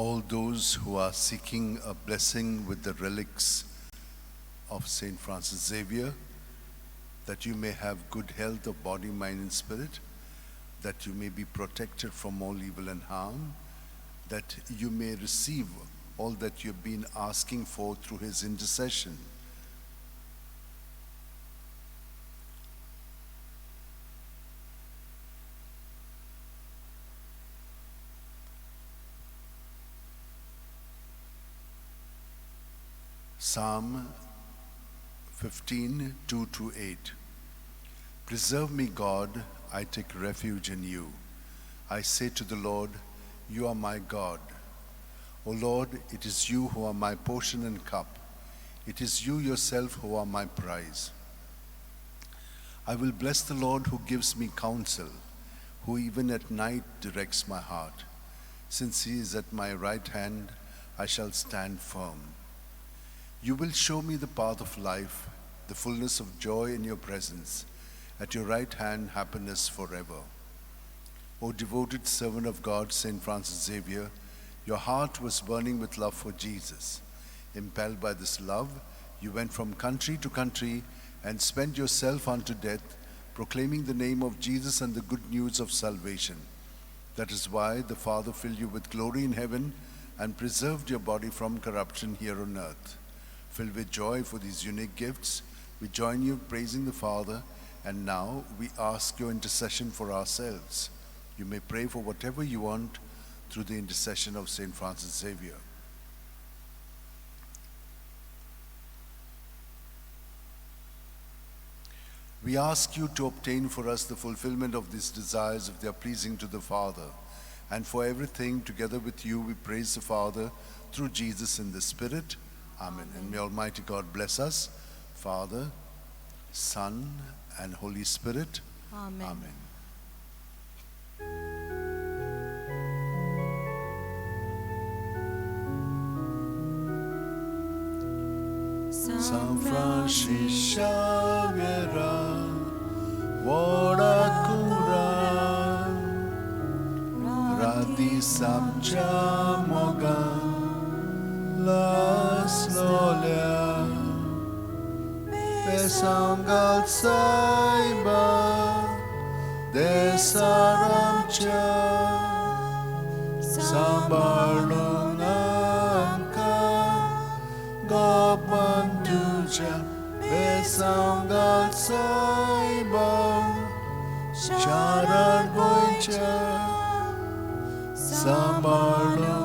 all those who are seeking a blessing with the relics of Saint Francis Xavier, that you may have good health of body, mind, and spirit, that you may be protected from all evil and harm, that you may receive all that you've been asking for through his intercession. Psalm 15, 2-8. Preserve me, God, I take refuge in you. I say to the Lord, you are my God. O Lord, it is you who are my portion and cup. It is you yourself who are my prize. I will bless the Lord who gives me counsel, who even at night directs my heart. Since he is at my right hand, I shall stand firm. You will show me the path of life, the fullness of joy in your presence. At your right hand, happiness forever. O devoted servant of God, Saint Francis Xavier, your heart was burning with love for Jesus. Impelled by this love, you went from country to country and spent yourself unto death, proclaiming the name of Jesus and the good news of salvation. That is why the Father filled you with glory in heaven and preserved your body from corruption here on earth. Filled with joy for these unique gifts, we join you praising the Father, and now we ask your intercession for ourselves. You may pray for whatever you want through the intercession of Saint Francis Xavier. We ask you to obtain for us the fulfillment of these desires if they are pleasing to the Father. And for everything, together with you, we praise the Father through Jesus in the Spirit. Amen. And may Almighty God bless us, Father, Son, and Holy Spirit. Amen. Amen. San Francis Xavier, Vorakura, Radi Samcha Moga, Las Lolia, Pesangal Saiba, Desaramcha, Sambarunamka, Gopantuja, Pesangal Saiba, Sharar Boicha, Sambarunamka.